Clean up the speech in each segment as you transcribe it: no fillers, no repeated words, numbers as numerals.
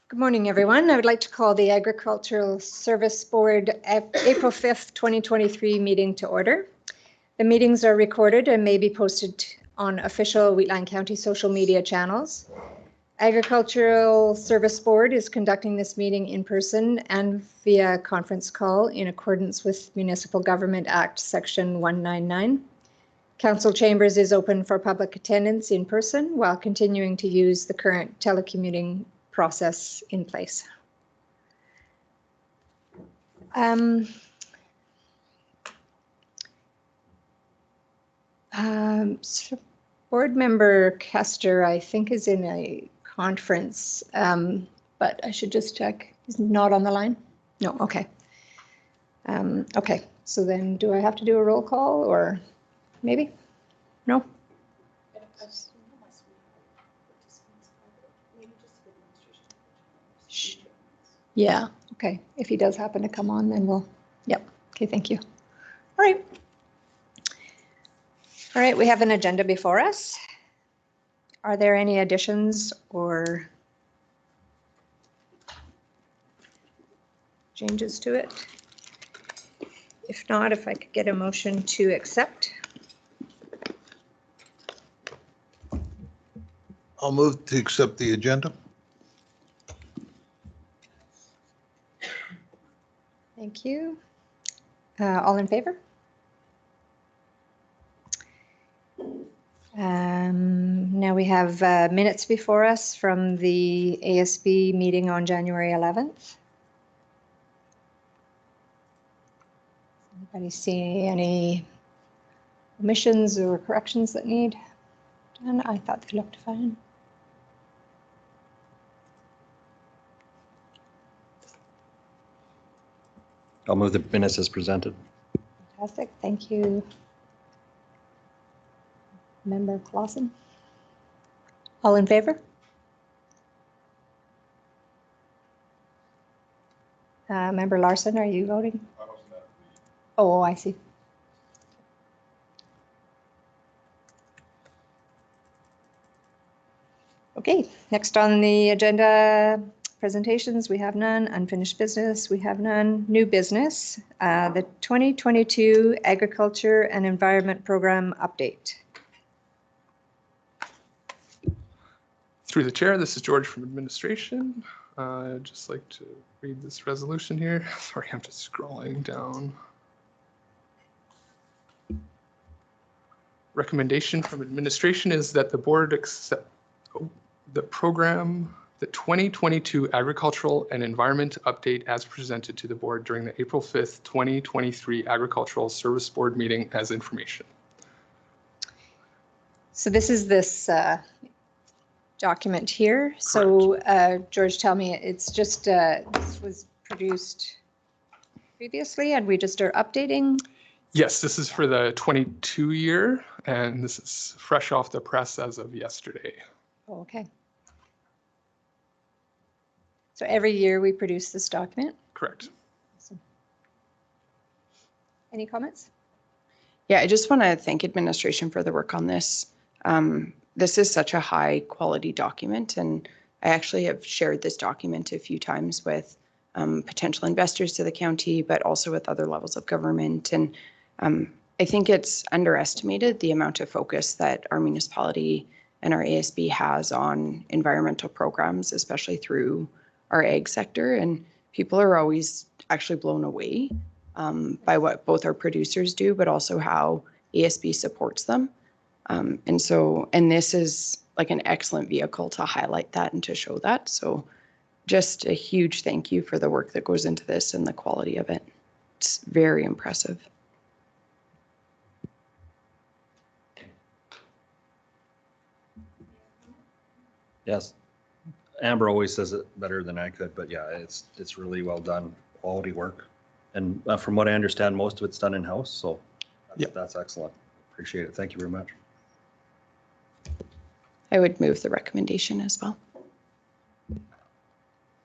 Good morning, everyone. I would like to call the Agricultural Service Board April 5th, 2023 meeting to order. The meetings are recorded and may be posted on official Wheatland County social media channels. Agricultural Service Board is conducting this meeting in person and via conference call in accordance with Municipal Government Act Section 199. Council Chambers is open for public attendance in person while continuing to use the current telecommuting process in place. Board member Kester, I think, is in a conference, but I should just check. He's not on the line? No, okay. Okay, so then do I have to do a roll call or maybe? No? Yeah, okay. If he does happen to come on, then we'll, yep. Okay, thank you. All right. All right, we have an agenda before us. Are there any additions or changes to it? If not, if I could get a motion to accept. I'll move to accept the agenda. Thank you. All in favor? Now we have minutes before us from the ASB meeting on January 11th. Anybody see any omissions or corrections that need done? I thought they looked fine. I'll move the minutes as presented. Fantastic, thank you. Member Clausen? All in favor? Member Larson, are you voting? Oh, I see. Okay, next on the agenda, presentations, we have none. Unfinished business, we have none. New business, the 2022 Agriculture and Environment Program update. Through the chair, this is George from administration. I'd just like to read this resolution here. Sorry, I'm just scrolling down. Recommendation from administration is that the board accept the program, the 2022 Agricultural and Environment Update as presented to the board during the April 5th, 2023 Agricultural Service Board meeting as information. So this is this document here. Correct. So George, tell me, it's just, this was produced previously and we just are updating? Yes, this is for the 22 year and this is fresh off the press as of yesterday. Oh, okay. So every year we produce this document? Correct. Awesome. Any comments? Yeah, I just want to thank administration for the work on this. This is such a high quality document, and I actually have shared this document a few times with potential investors to the county, but also with other levels of government. And I think it's underestimated the amount of focus that our municipality and our ASB has on environmental programs, especially through our ag sector. And people are always actually blown away by what both our producers do, but also how ASB supports them. And this is like an excellent vehicle to highlight that and to show that. So just a huge thank you for the work that goes into this and the quality of it. It's very impressive. Yes. Amber always says it better than I could, but yeah, it's really well done, quality work. And from what I understand, most of it's done in-house, so that's excellent. Appreciate it. Thank you very much. I would move the recommendation as well.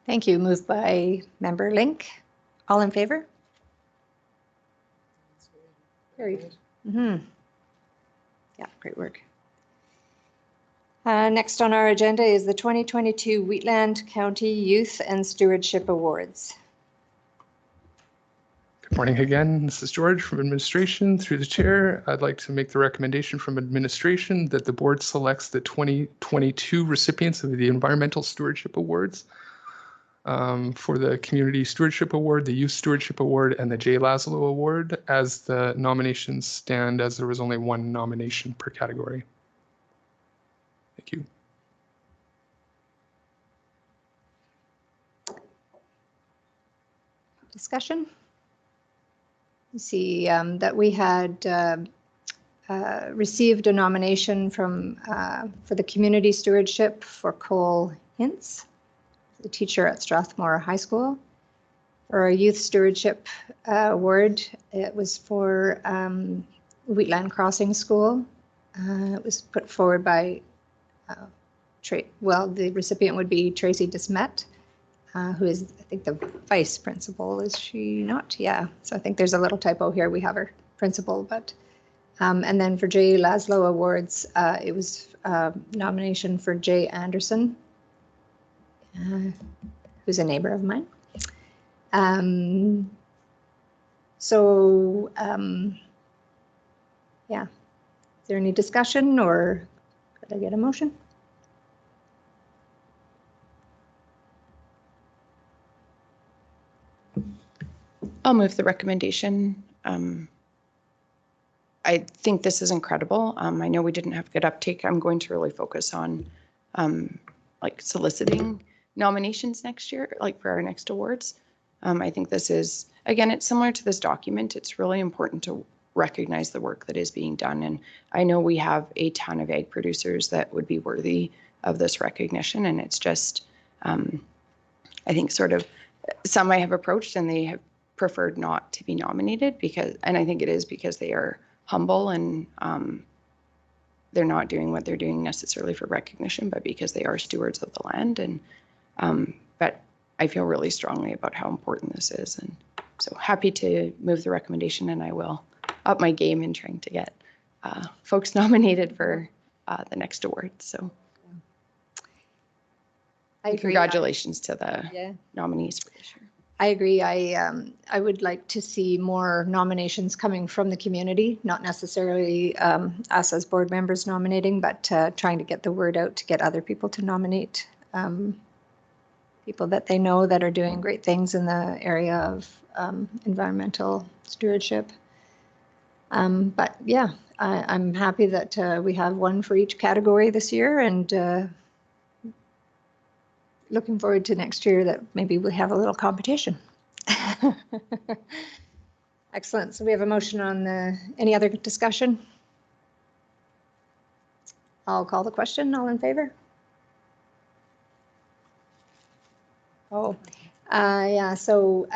Thank you. Moved by member Link. All in favor? Carried. Yeah, great work. Next on our agenda is the 2022 Wheatland County Youth and Stewardship Awards. Good morning again. This is George from administration. Through the chair, I'd like to make the recommendation from administration that the board selects the 2022 recipients of the Environmental Stewardship Awards for the Community Stewardship Award, the Youth Stewardship Award, and the J. Laszlo Award as the nominations stand, as there was only one nomination per category. Thank you. Discussion? You see that we had received a nomination from for the community stewardship for Cole Hintz, the teacher at Strathmore High School. For our youth stewardship award, it was for Wheatland Crossing School. It was put forward by, the recipient would be Tracy Desmet, who is, I think, the vice principal. Is she not? Yeah. So I think there's a little typo here. We have her principal, but and then for J. Laszlo Awards, it was nomination for Jay Anderson, who's a neighbor of mine. Yeah. Is there any discussion, or could I get a motion? I'll move the recommendation. I think this is incredible. I know we didn't have good uptake. I'm going to really focus on like soliciting nominations next year, like for our next awards. I think this is, again, it's similar to this document. It's really important to recognize the work that is being done. And I know we have a ton of ag producers that would be worthy of this recognition. And it's just, I think sort of some I have approached and they have preferred not to be nominated because, and I think it is because they are humble and they're not doing what they're doing necessarily for recognition, but because they are stewards of the land. And but I feel really strongly about how important this is. And so happy to move the recommendation, and I will up my game in trying to get folks nominated for the next award. So I agree. Congratulations to the nominees for this year. I agree. I would like to see more nominations coming from the community, not necessarily us as board members nominating, but trying to get the word out to get other people to nominate people that they know that are doing great things in the area of environmental stewardship. But yeah, I'm happy that we have one for each category this year, and looking forward to next year that maybe we have a little competition. Excellent. So we have a motion on any other discussion? I'll call the question. All in favor? Oh, yeah. So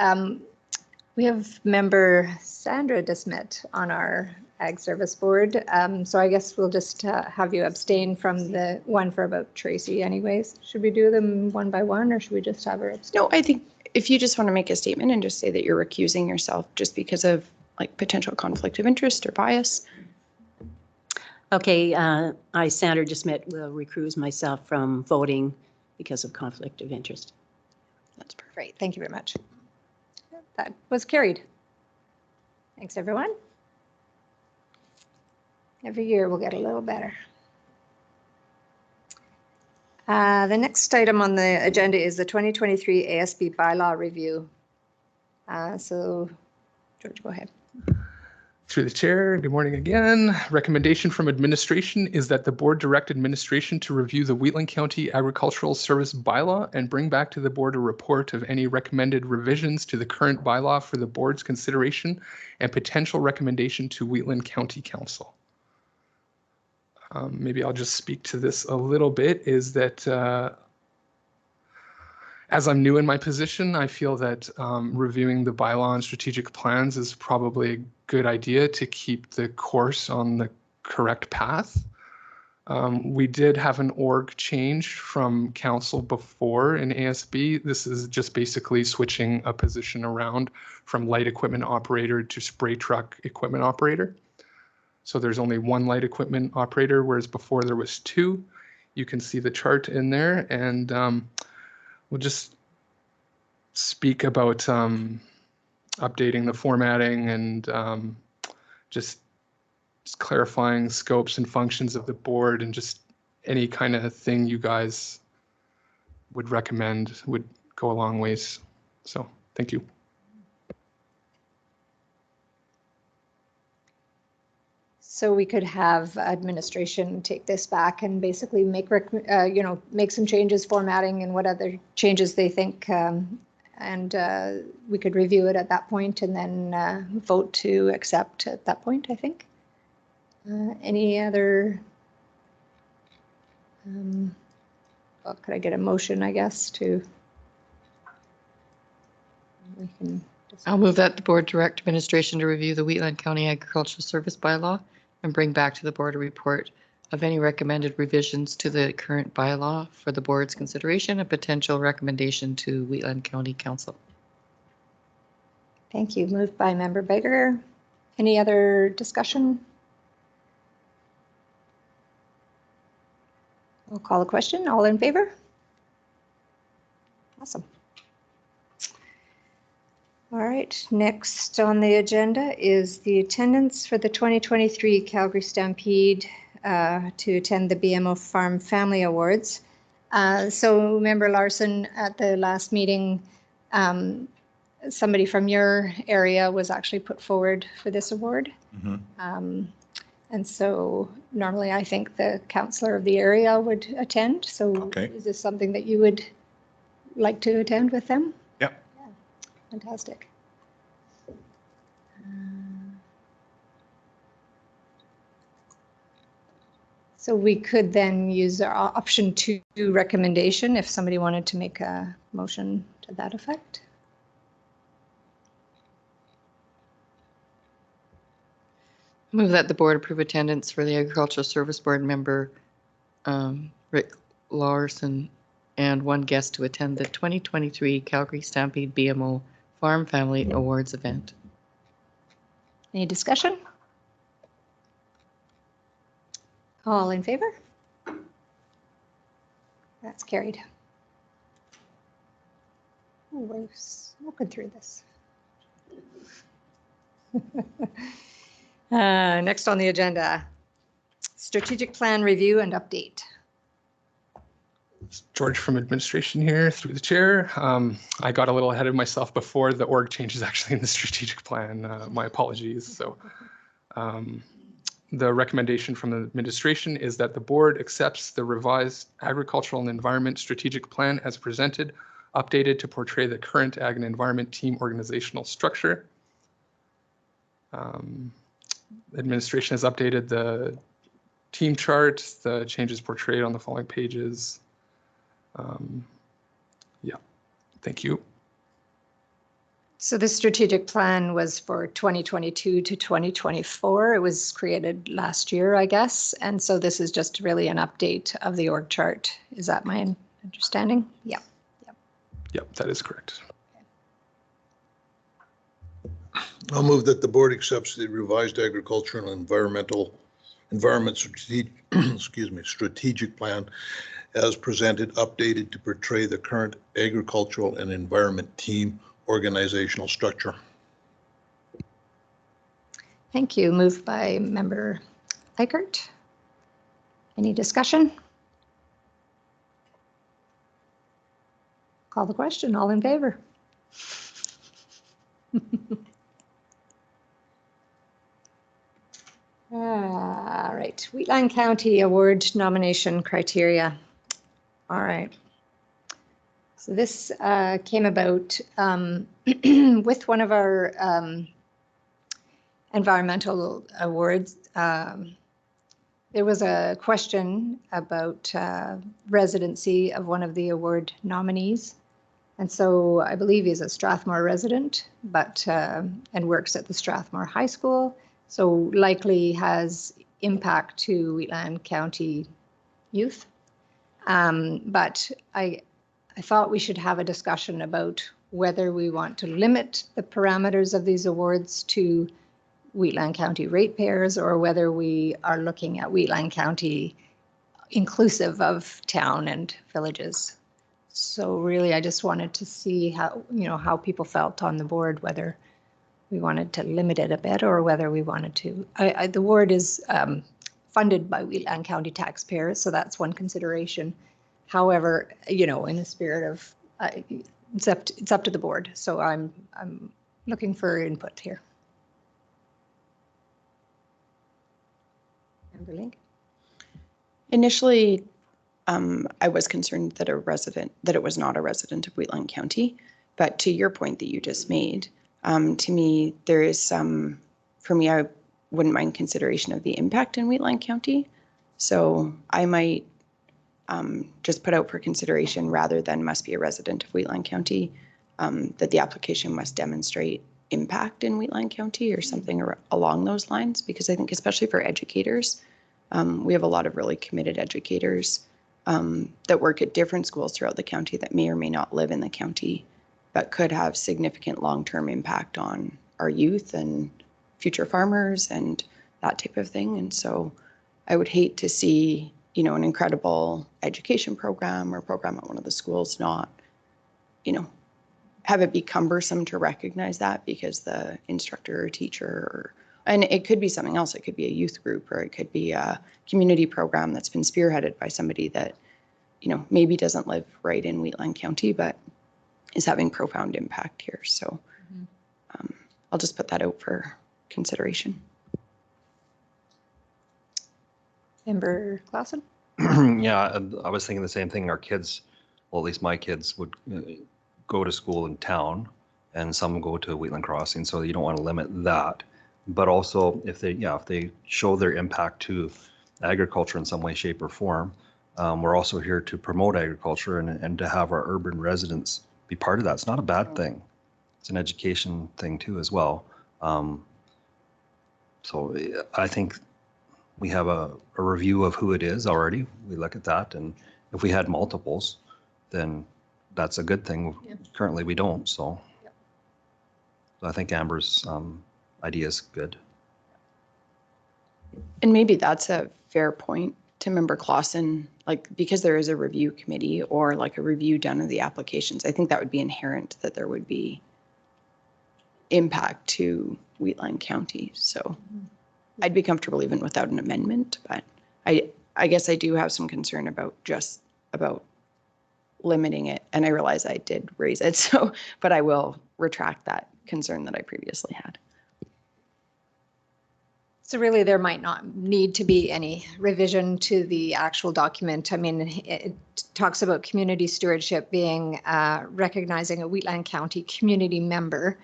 we have member Sandra Desmet on our Ag Service Board. So I guess we'll just have you abstain from the one for about Tracy anyways. Should we do them one by one, or should we just have her abstain? No, I think if you just want to make a statement and just say that you're recusing yourself just because of like potential conflict of interest or bias. Okay, I, Sandra Desmet, will recuse myself from voting because of conflict of interest. That's perfect. Great. Thank you very much. That was carried. Thanks, everyone. Every year we'll get a little better. The next item on the agenda is the 2023 ASB bylaw review. So, George, go ahead. Through the chair, good morning again. Recommendation from administration is that the board direct administration to review the Wheatland County Agricultural Service bylaw and bring back to the board a report of any recommended revisions to the current bylaw for the board's consideration and potential recommendation to Wheatland County Council. Maybe I'll just speak to this a little bit, is that as I'm new in my position, I feel that reviewing the bylaw and strategic plans is probably a good idea to keep the course on the correct path. We did have an org change from council before in ASB. This is just basically switching a position around from light equipment operator to spray truck equipment operator. So there's only one light equipment operator, whereas before there was two. You can see the chart in there, and we'll just speak about updating the formatting and just clarifying scopes and functions of the board, and just any kind of thing you guys would recommend would go a long ways. So thank you. So we could have administration take this back and basically make some changes, formatting and what other changes they think, and we could review it at that point and then vote to accept at that point, I think. Any other? Well, could I get a motion, I guess, to? We can. I'll move that the board direct administration to review the Wheatland County Agricultural Service Bylaw and bring back to the board a report of any recommended revisions to the current bylaw for the board's consideration and potential recommendation to Wheatland County Council. Thank you. Moved by Member Beggar. Any other discussion? We'll call a question. All in favor? Awesome. All right, next on the agenda is the attendance for the 2023 Calgary Stampede to attend the BMO Farm Family Awards. So Member Larson, at the last meeting, somebody from your area was actually put forward for this award. And so normally I think the councillor of the area would attend. So Okay. Is this something that you would like to attend with them? Yep. Yeah. Fantastic. So we could then use our option 2 recommendation if somebody wanted to make a motion to that effect. Move that the board approve attendance for the Agricultural Service Board member Rick Larson and one guest to attend the 2023 Calgary Stampede BMO Farm Family Awards event. Any discussion? All in favor? That's carried. Oh, we're smoking through this. Next on the agenda, strategic plan review and update. George from administration here through the chair. I got a little ahead of myself before the org change is actually in the strategic plan. My apologies. So the recommendation from the administration is that the board accepts the revised agricultural and environment strategic plan as presented, updated to portray the current ag and environment team organizational structure. Administration has updated the team chart, the changes portrayed on the following pages. Yeah, thank you. So the strategic plan was for 2022 to 2024. It was created last year, I guess. And so this is just really an update of the org chart. Is that my understanding? Yeah. Yep, that is correct. I'll move that the board accepts the revised agricultural and environment strategic plan as presented, updated to portray the current agricultural and environment team organizational structure. Thank you. Moved by Member Eichert. Any discussion? Call the question. All in favor? All right, Wheatland County Award nomination criteria. All right. So this came about with one of our environmental awards. There was a question about residency of one of the award nominees. And so I believe he's a Strathmore resident, but and works at the Strathmore High School. So likely has impact to Wheatland County youth. But I thought we should have a discussion about whether we want to limit the parameters of these awards to Wheatland County ratepayers or whether we are looking at Wheatland County inclusive of town and villages. So really, I just wanted to see how, how people felt on the board, whether we wanted to limit it a bit or whether we wanted to. The ward is funded by Wheatland County taxpayers, so that's one consideration. However, in the spirit of, it's up to the board. So I'm looking for input here. Amber Link? Initially, I was concerned that it was not a resident of Wheatland County. But to your point that you just made, to me, there is some, for me, I wouldn't mind consideration of the impact in Wheatland County. So I might just put out for consideration rather than must be a resident of Wheatland County, that the application must demonstrate impact in Wheatland County or something along those lines, because I think especially for educators, we have a lot of really committed educators that work at different schools throughout the county that may or may not live in the county, but could have significant long-term impact on our youth and future farmers and that type of thing. And so I would hate to see, an incredible education program or program at one of the schools not, have it be cumbersome to recognize that because the instructor or teacher and it could be something else. It could be a youth group, or it could be a community program that's been spearheaded by somebody that, maybe doesn't live right in Wheatland County, but is having profound impact here. So I'll just put that out for consideration. Member Clausen? Yeah, I was thinking the same thing. Our kids, well, at least my kids would go to school in town, and some go to Wheatland Crossing, so you don't want to limit that. But also, if they show their impact to agriculture in some way, shape, or form, we're also here to promote agriculture and to have our urban residents be part of that. It's not a bad thing. It's an education thing too as well. So I think we have a review of who it is already. We look at that, and if we had multiples, then that's a good thing. Yeah. Currently, we don't. So, Yep. So I think Amber's idea is good. And maybe that's a fair point to Member Clausen, because there is a review committee or a review done of the applications, I think that would be inherent that there would be impact to Wheatland County. So I'd be comfortable even without an amendment, but I guess I do have some concern about limiting it. And I realize I did raise it, but I will retract that concern that I previously had. So really, there might not need to be any revision to the actual document. I mean, it talks about community stewardship being recognizing a Wheatland County community member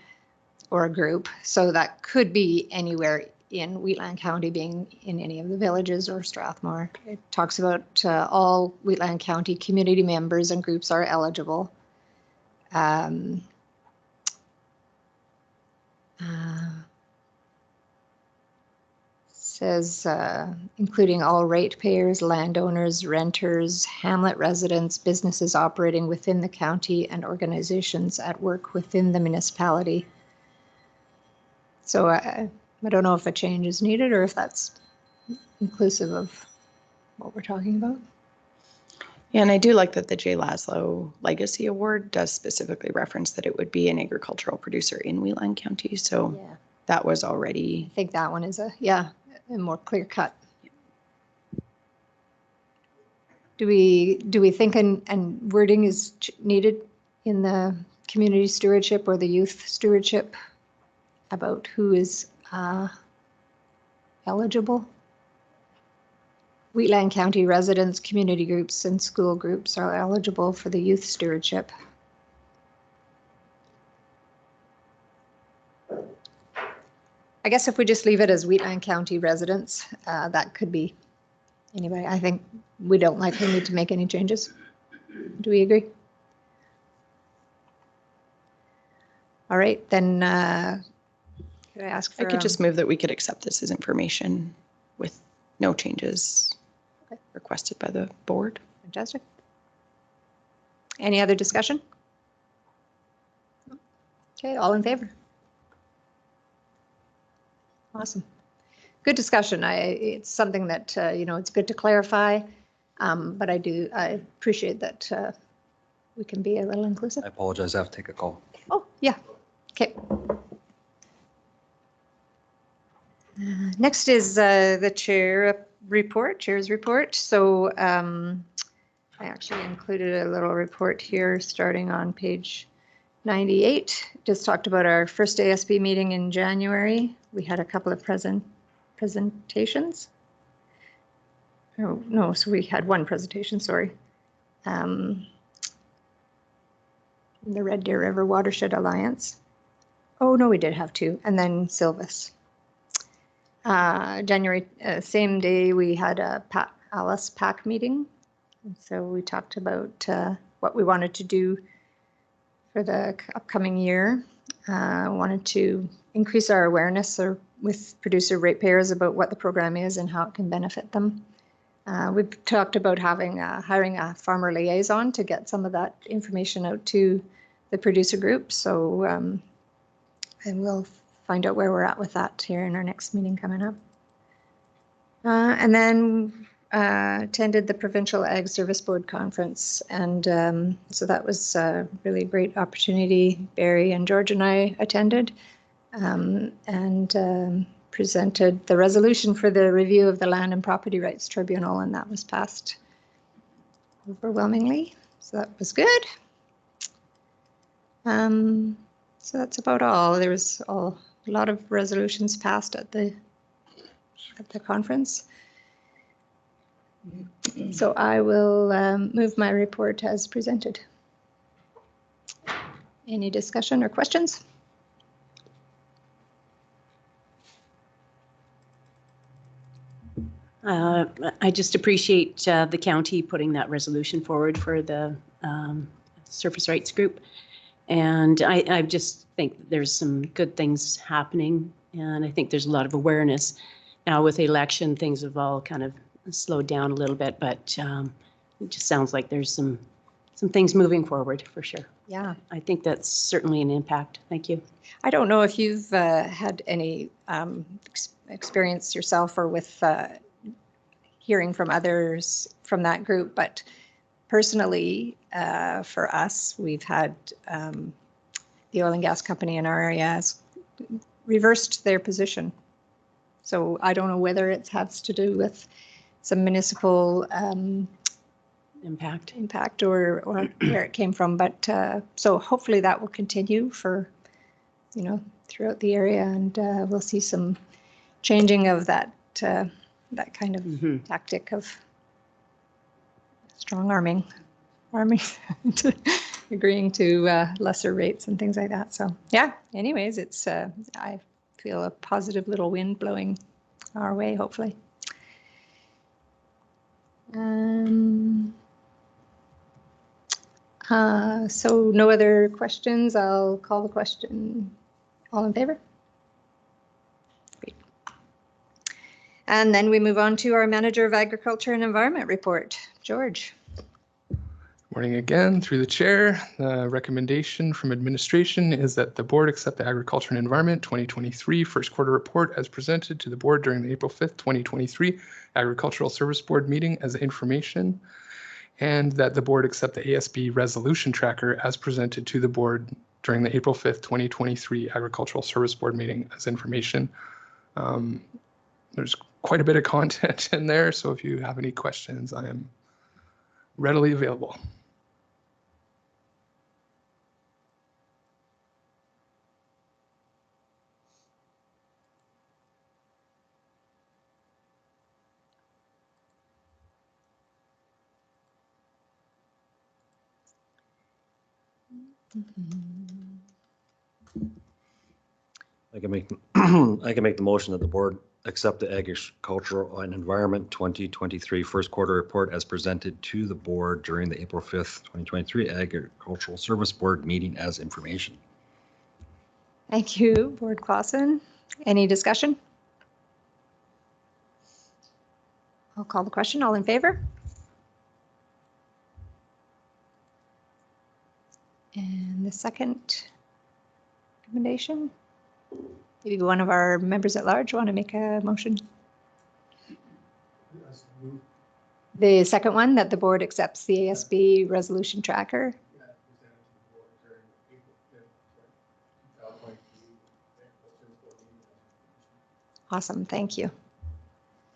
or a group. So that could be anywhere in Wheatland County, being in any of the villages or Strathmore. It talks about all Wheatland County community members and groups are eligible. Says including all ratepayers, landowners, renters, hamlet residents, businesses operating within the county, and organizations at work within the municipality. So I don't know if a change is needed or if that's inclusive of what we're talking about. Yeah, and I do like that the J. Laszlo Legacy Award does specifically reference that it would be an agricultural producer in Wheatland County. So Yeah, that was already. I think that one is a more clear cut. Do we think and wording is needed in the community stewardship or the youth stewardship about who is eligible? Wheatland County residents, community groups, and school groups are eligible for the youth stewardship. I guess if we just leave it as Wheatland County residents, that could be anybody. I think we don't likely need to make any changes. Do we agree? All right, then could I ask for? I could just move that we could accept this as information with no changes requested by the board. Fantastic. Any other discussion? Okay, all in favor? Awesome. Good discussion. It's something that, it's good to clarify. But I appreciate that we can be a little inclusive. I apologize, I have to take a call. Oh, yeah. Okay. Next is the chair's report. So I actually included a little report here starting on page 98. Just talked about our first ASB meeting in January. We had a couple of presentations. Oh, no, so we had one presentation, sorry. The Red Deer River Watershed Alliance. Oh, no, we did have two. And then Silvis. January, same day, we had a Alice PAC meeting. And so we talked about what we wanted to do for the upcoming year. Wanted to increase our awareness with producer ratepayers about what the program is and how it can benefit them. We've talked about hiring a farmer liaison to get some of that information out to the producer group. So, and we'll find out where we're at with that here in our next meeting coming up. And then attended the Provincial Ag Service Board Conference. And so that was a really great opportunity. Barry and George and I attended and presented the resolution for the review of the Land and Property Rights Tribunal, and that was passed overwhelmingly. So that was good. So that's about all. There was a lot of resolutions passed at the conference. So I will move my report as presented. Any discussion or questions? I just appreciate the county putting that resolution forward for the surface rights group. And I just think there's some good things happening. And I think there's a lot of awareness. Now with the election, things have all kind of slowed down a little bit, but it just sounds like there's some things moving forward for sure. Yeah. I think that's certainly an impact. Thank you. I don't know if you've had any experience yourself or with hearing from others from that group, but personally, for us, we've had the oil and gas company in our area has reversed their position. So I don't know whether it has to do with some municipal impact or where it came from, but so hopefully that will continue for, throughout the area, and we'll see some changing of that kind of tactic of strong arming, agreeing to lesser rates and things like that. So yeah, anyways, it's I feel a positive little wind blowing our way, hopefully. So no other questions. I'll call the question. All in favor? Great. And then we move on to our Manager of Agriculture and Environment report. George. Morning again, through the chair. The recommendation from administration is that the board accept the Agriculture and Environment 2023 first quarter report as presented to the board during the April 5th, 2023 Agricultural Service Board meeting as information, and that the board accept the ASB resolution tracker as presented to the board during the April 5th, 2023 Agricultural Service Board meeting as information. There's quite a bit of content in there, so if you have any questions, I am readily available. I can make the motion that the board accept the Agricultural and Environment 2023 first quarter report as presented to the board during the April 5th, 2023 Agricultural Service Board meeting as information. Thank you, Board Clausen. Any discussion? I'll call the question. All in favor? And the second recommendation? Maybe one of our members at large want to make a motion? The second one, that the board accepts the ASB resolution tracker. Awesome, thank you.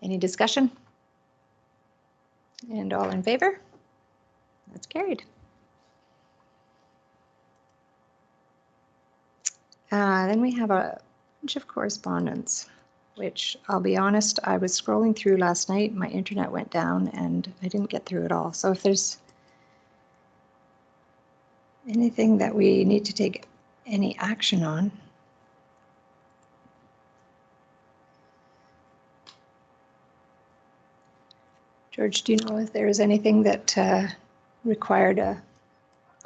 Any discussion? And all in favor? That's carried. Then we have a bunch of correspondence, which I'll be honest, I was scrolling through last night, my internet went down and I didn't get through it all. So if there's anything that we need to take any action on. George, do you know if there is anything that required a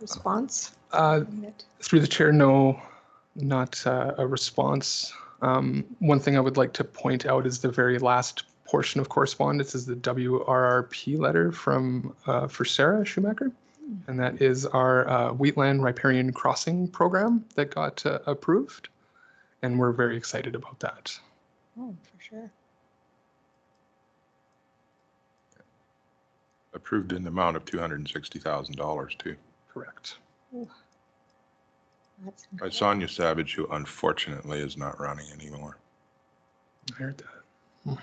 response? Through the chair, no, not a response. One thing I would like to point out is the very last portion of correspondence is the WRRP letter from for Sarah Schumacher. And that is our Wheatland Riparian Crossing program that got approved. And we're very excited about that. Oh, for sure. Approved in the amount of $260,000 too. Correct. That's By Sonia Savage, who unfortunately is not running anymore. I heard that.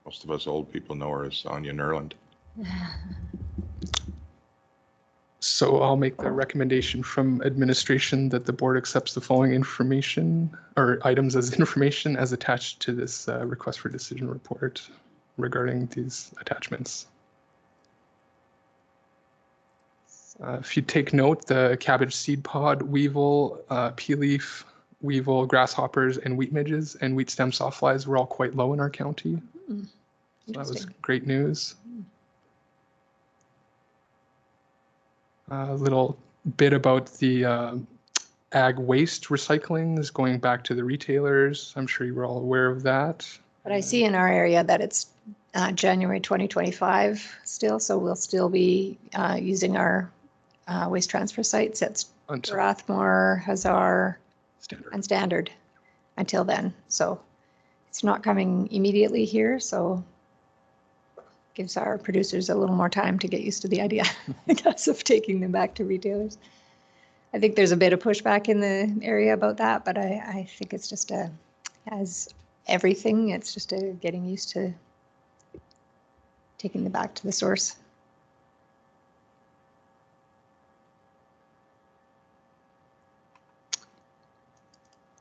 Most of us old people know her as Sonia Nerland. So I'll make the recommendation from administration that the board accepts the following information or items as information as attached to this request for decision report regarding these attachments. If you take note, the cabbage seed pod, weevil, pea leaf, weevil, grasshoppers, and wheat midges and wheat stem sawflies were all quite low in our county. So that was interesting. great news. A little bit about the ag waste recycling is going back to the retailers. I'm sure you were all aware of that. But I see in our area that it's January 2025 still, so we'll still be using our waste transfer sites at Until Strathmore, Hazard, standard. and Standard until then. So it's not coming immediately here, so gives our producers a little more time to get used to the idea, I guess, of taking them back to retailers. I think there's a bit of pushback in the area about that, but I think it's just as everything, it's just getting used to taking them back to the source.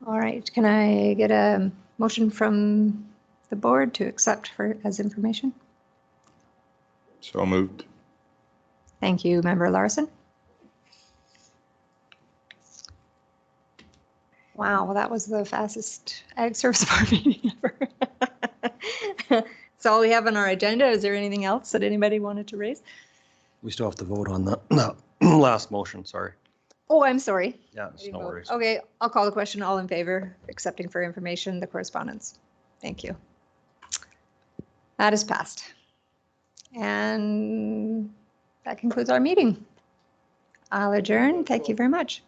All right, can I get a motion from the board to accept as information? So moved. Thank you, Member Larson. Wow, well, that was the fastest Ag Service Board meeting ever. That's all we have on our agenda. Is there anything else that anybody wanted to raise? We still have to vote on the last motion, sorry. Oh, I'm sorry. Yeah, it's no worries. Okay, I'll call the question. All in favor, accepting for information the correspondence. Thank you. That is passed. And that concludes our meeting. I'll adjourn. Thank you very much.